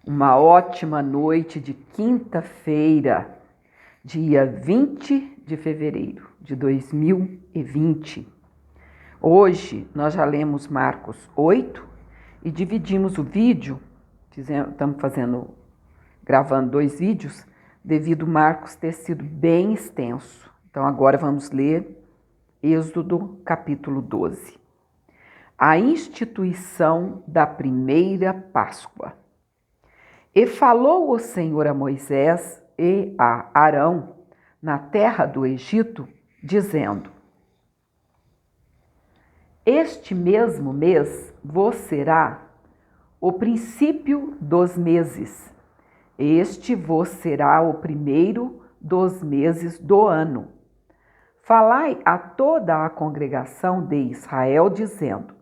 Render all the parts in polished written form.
Uma ótima noite de quinta-feira, dia 20 de fevereiro de 2020. Hoje nós já lemos Marcos 8 e dividimos o vídeo, estamos gravando 2 vídeos, devido Marcos ter sido bem extenso. Então agora vamos ler Êxodo capítulo 12. A instituição da primeira Páscoa. E falou o Senhor a Moisés e a Arão na terra do Egito, dizendo: Este mesmo mês vos será o princípio dos meses. Este vos será o primeiro dos meses do ano. Falai a toda a congregação de Israel, dizendo: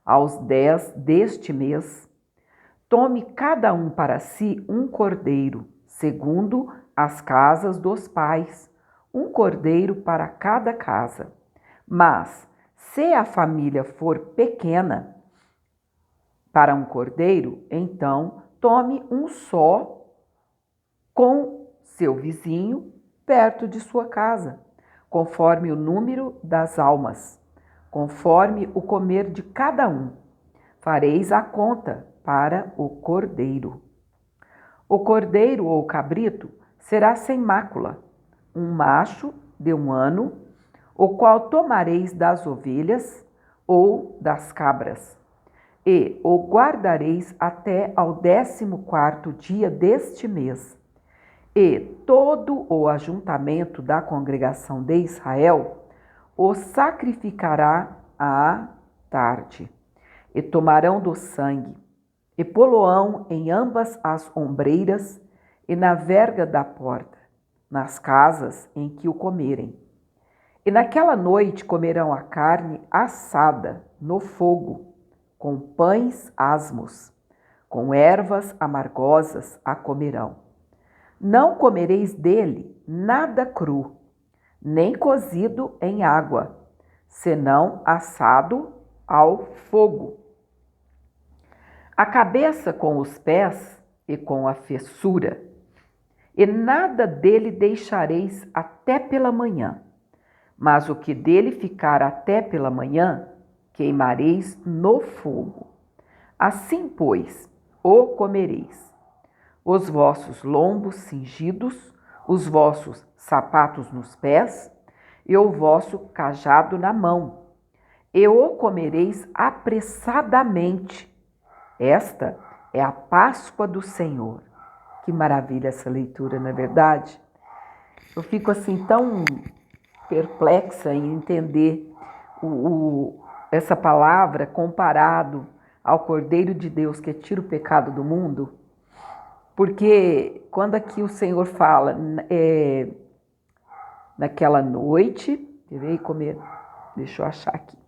Aos 10 deste mês, tome cada um para si um cordeiro, segundo as casas dos pais, um cordeiro para cada casa. Mas, se a família for pequena para um cordeiro, então tome um só com seu vizinho perto de sua casa, conforme o número das almas, conforme o comer de cada um. Fareis a conta para o cordeiro. O cordeiro ou cabrito será sem mácula, um macho de 1 ano, o qual tomareis das ovelhas ou das cabras, e o guardareis até ao 14º dia deste mês. E todo o ajuntamento da congregação de Israel o sacrificará à tarde, e tomarão do sangue, e poloão em ambas as ombreiras e na verga da porta, nas casas em que o comerem. E naquela noite comerão a carne assada no fogo, com pães asmos, com ervas amargosas a comerão. Não comereis dele nada cru, nem cozido em água, senão assado ao fogo. A cabeça com os pés e com a fessura, e nada dele deixareis até pela manhã, mas o que dele ficar até pela manhã, queimareis no fogo. Assim, pois, o comereis. Os vossos lombos cingidos, os vossos sapatos nos pés, e o vosso cajado na mão, e o comereis apressadamente. Esta é a Páscoa do Senhor. Que maravilha essa leitura, não é verdade? Eu fico assim tão perplexa em entender essa palavra comparado ao Cordeiro de Deus que tira o pecado do mundo, porque quando aqui o Senhor fala naquela noite, deixa eu achar aqui.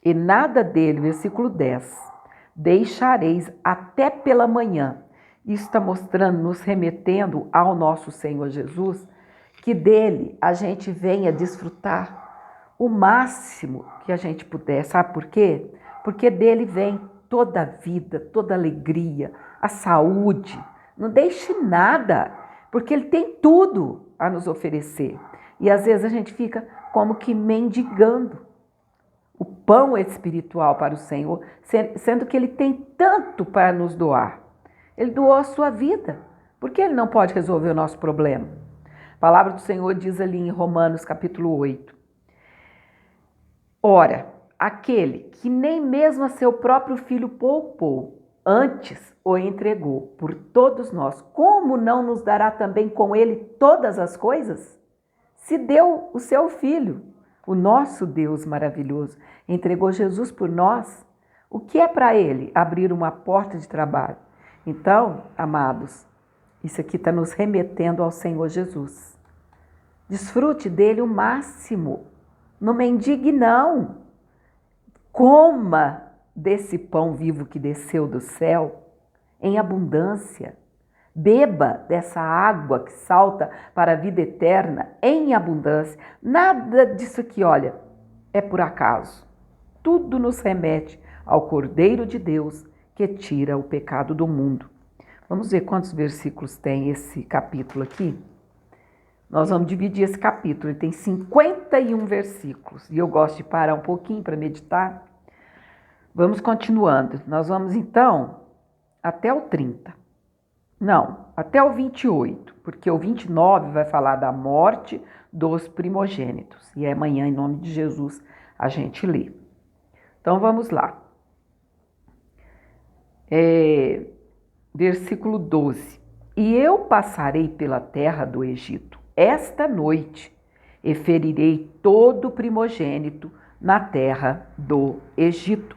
E nada dele, versículo 10, deixareis até pela manhã. Isso está mostrando, nos remetendo ao nosso Senhor Jesus, que dele a gente venha desfrutar o máximo que a gente puder. Sabe por quê? Porque dele vem toda a vida, toda a alegria, a saúde. Não deixe nada, porque ele tem tudo a nos oferecer. E às vezes a gente fica como que mendigando o pão espiritual para o Senhor, sendo que ele tem tanto para nos doar. Ele doou a sua vida. Por que ele não pode resolver o nosso problema? A palavra do Senhor diz ali em Romanos capítulo 8. Ora, aquele que nem mesmo a seu próprio filho poupou, antes o entregou por todos nós, como não nos dará também com ele todas as coisas? Se deu o seu filho, o nosso Deus maravilhoso, entregou Jesus por nós. O que é para ele abrir uma porta de trabalho? Então, amados, isso aqui está nos remetendo ao Senhor Jesus. Desfrute dele o máximo. Não mendigue, não. Coma desse pão vivo que desceu do céu em abundância. Beba dessa água que salta para a vida eterna em abundância. Nada disso aqui, é por acaso. Tudo nos remete ao Cordeiro de Deus que tira o pecado do mundo. Vamos ver quantos versículos tem esse capítulo aqui? Nós vamos dividir esse capítulo, ele tem 51 versículos, e eu gosto de parar um pouquinho para meditar. Vamos continuando, nós vamos então até o 30. Não, até o 28, porque o 29 vai falar da morte dos primogênitos, e amanhã, em nome de Jesus, a gente lê. Então vamos lá. Versículo 12. E eu passarei pela terra do Egito esta noite e ferirei todo primogênito na terra do Egito,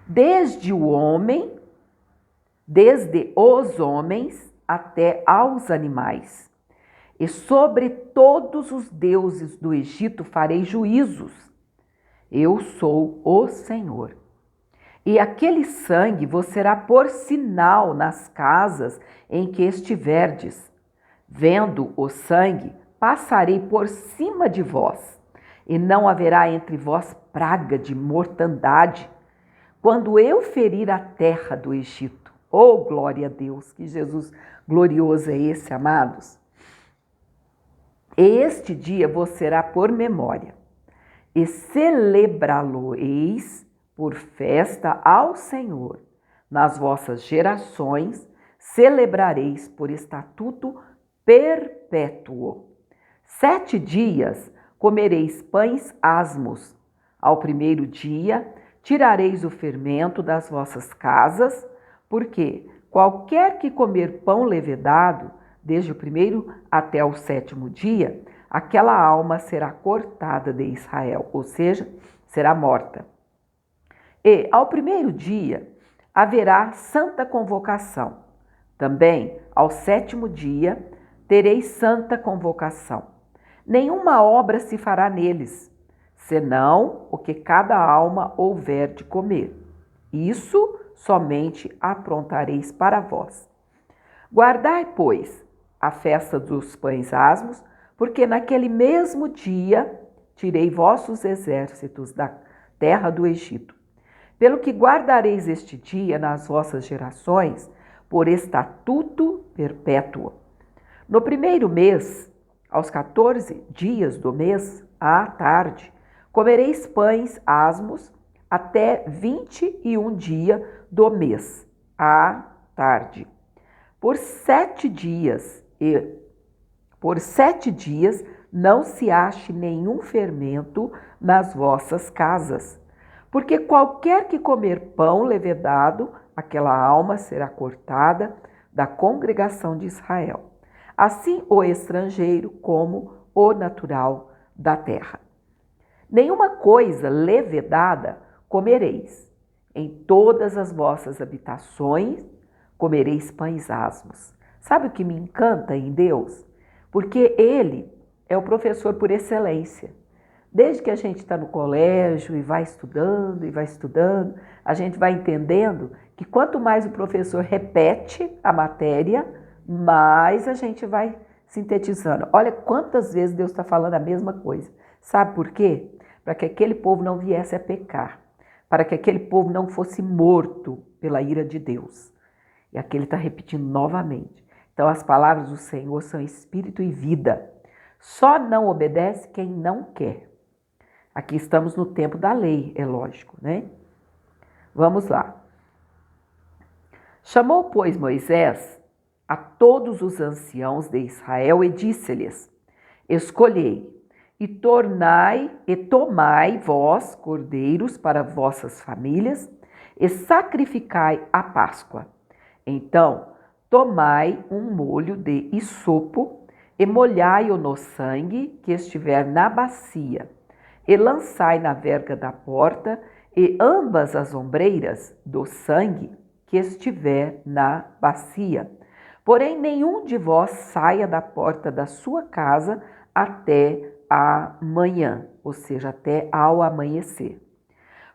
desde os homens até aos animais. E sobre todos os deuses do Egito farei juízos. Eu sou o Senhor. E aquele sangue vos será por sinal nas casas em que estiverdes. Vendo o sangue, passarei por cima de vós, e não haverá entre vós praga de mortandade, quando eu ferir a terra do Egito. Oh, glória a Deus, que Jesus glorioso é esse, amados. Este dia vos será por memória, e celebrá-lo-eis por festa ao Senhor. Nas vossas gerações celebrareis por estatuto perpétuo. 7 dias comereis pães asmos. Ao primeiro dia tirareis o fermento das vossas casas, porque qualquer que comer pão levedado, desde o primeiro até o 7º dia, aquela alma será cortada de Israel, ou seja, será morta. E ao primeiro dia haverá santa convocação. Também ao 7º dia tereis santa convocação. Nenhuma obra se fará neles, senão o que cada alma houver de comer. Isso somente aprontareis para vós. Guardai, pois, a festa dos pães asmos, porque naquele mesmo dia tirei vossos exércitos da terra do Egito. Pelo que guardareis este dia nas vossas gerações, por estatuto perpétuo. No primeiro mês, aos 14 dias do mês, à tarde, comereis pães asmos até 21 dia do mês, à tarde. Por 7 dias não se ache nenhum fermento nas vossas casas, porque qualquer que comer pão levedado, aquela alma será cortada da congregação de Israel. Assim o estrangeiro como o natural da terra. Nenhuma coisa levedada comereis. Em todas as vossas habitações comereis pães asmos. Sabe o que me encanta em Deus? Porque Ele é o professor por excelência. Desde que a gente está no colégio e vai estudando, a gente vai entendendo que quanto mais o professor repete a matéria, mais a gente vai sintetizando. Olha quantas vezes Deus está falando a mesma coisa. Sabe por quê? Para que aquele povo não viesse a pecar, para que aquele povo não fosse morto pela ira de Deus. E aqui ele está repetindo novamente. Então as palavras do Senhor são espírito e vida. Só não obedece quem não quer. Aqui estamos no tempo da lei, é lógico, né? Vamos lá. Chamou, pois, Moisés a todos os anciãos de Israel e disse-lhes: escolhei e tomai vós cordeiros para vossas famílias e sacrificai a Páscoa. Então, tomai um molho de hisopo e molhai-o no sangue que estiver na bacia, e lançai na verga da porta e ambas as ombreiras do sangue que estiver na bacia. Porém, nenhum de vós saia da porta da sua casa até amanhã, ou seja, até ao amanhecer.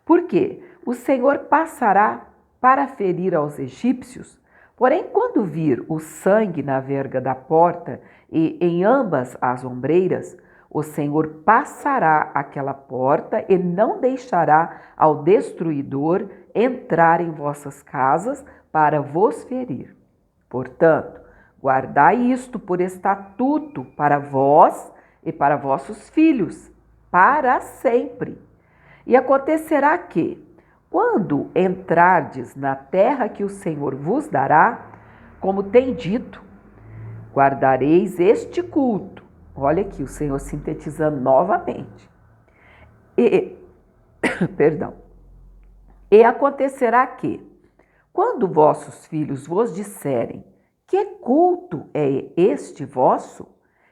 Porque o Senhor passará para ferir aos egípcios, porém, quando vir o sangue na verga da porta e em ambas as ombreiras, o Senhor passará aquela porta e não deixará ao destruidor entrar em vossas casas para vos ferir. Portanto, guardai isto por estatuto para vós e para vossos filhos, para sempre. E acontecerá que, quando entrardes na terra que o Senhor vos dará, como tem dito, guardareis este culto. Olha aqui o Senhor sintetizando novamente. Perdão. E acontecerá que, quando vossos filhos vos disserem: que culto é este vosso?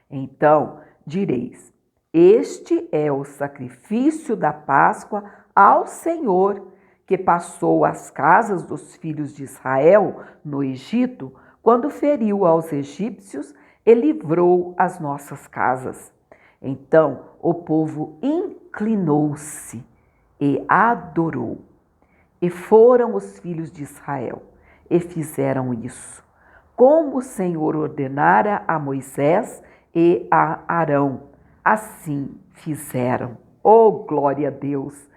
Então direis: este é o sacrifício da Páscoa ao Senhor, que passou as casas dos filhos de Israel no Egito, quando feriu aos egípcios e livrou as nossas casas. Então o povo inclinou-se e adorou. E foram os filhos de Israel e fizeram isso, como o Senhor ordenara a Moisés e a Arão. Assim fizeram. Oh, glória a Deus!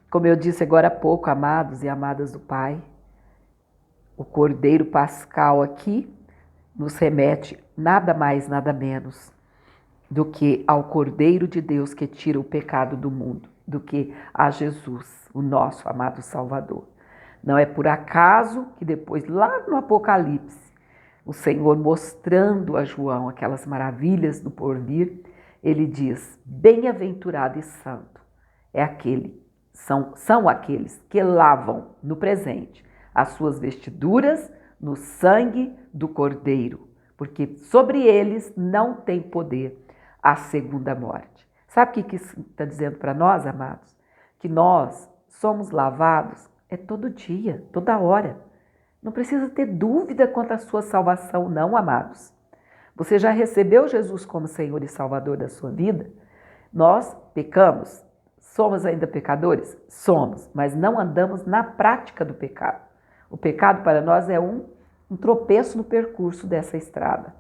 Como eu disse agora há pouco, amados e amadas do Pai, o Cordeiro Pascal aqui nos remete nada mais, nada menos do que ao Cordeiro de Deus que tira o pecado do mundo, do que a Jesus, o nosso amado Salvador. Não é por acaso que depois, lá no Apocalipse, o Senhor mostrando a João aquelas maravilhas do porvir, ele diz: bem-aventurado e santo é aquele, são aqueles que lavam no presente as suas vestiduras no sangue do Cordeiro, porque sobre eles não tem poder a segunda morte. Sabe o que isso está dizendo para nós, amados? Que nós somos lavados todo dia, toda hora. Não precisa ter dúvida quanto à sua salvação, não, amados. Você já recebeu Jesus como Senhor e Salvador da sua vida? Nós pecamos. Somos ainda pecadores? Somos, mas não andamos na prática do pecado. O pecado para nós é um tropeço no percurso dessa estrada.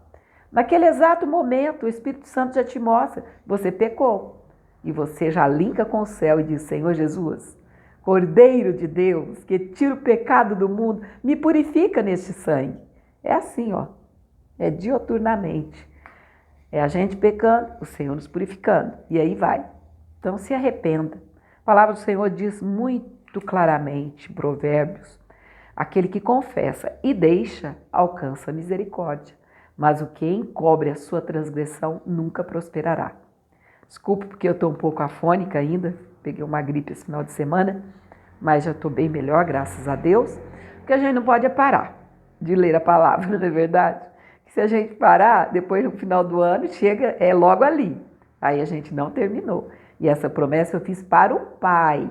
Naquele exato momento, o Espírito Santo já te mostra, você pecou. E você já linka com o céu e diz: Senhor Jesus, Cordeiro de Deus, que tira o pecado do mundo, me purifica neste sangue. É assim, ó. É dioturnamente. É a gente pecando, o Senhor nos purificando. E aí vai. Então se arrependa. A palavra do Senhor diz muito claramente, Provérbios: aquele que confessa e deixa, alcança misericórdia. Mas o que encobre a sua transgressão nunca prosperará. Desculpe porque eu estou um pouco afônica ainda, peguei uma gripe esse final de semana, mas já estou bem melhor, graças a Deus, porque a gente não pode parar de ler a palavra, não é verdade? Se a gente parar, depois no final do ano, chega, é logo ali. Aí a gente não terminou. E essa promessa eu fiz para o Pai,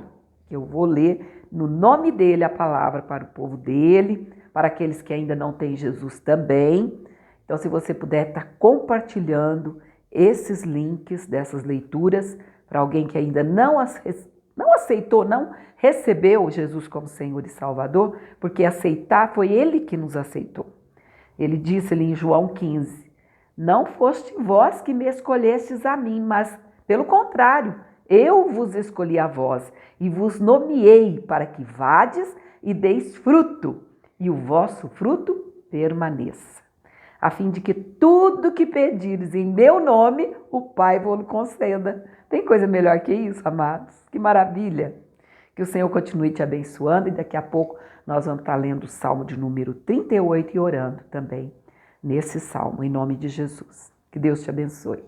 que eu vou ler no nome dele a palavra para o povo dele, para aqueles que ainda não têm Jesus também. Então, se você puder estar compartilhando esses links dessas leituras para alguém que ainda não aceitou, não recebeu Jesus como Senhor e Salvador, porque aceitar foi Ele que nos aceitou. Ele disse ali em João 15, não foste vós que me escolhestes a mim, mas pelo contrário, eu vos escolhi a vós e vos nomeei para que vades e deis fruto, e o vosso fruto permaneça, a fim de que tudo que pedires em meu nome, o Pai vos conceda. Tem coisa melhor que isso, amados? Que maravilha! Que o Senhor continue te abençoando e daqui a pouco nós vamos estar lendo o Salmo de número 38 e orando também nesse Salmo, em nome de Jesus. Que Deus te abençoe.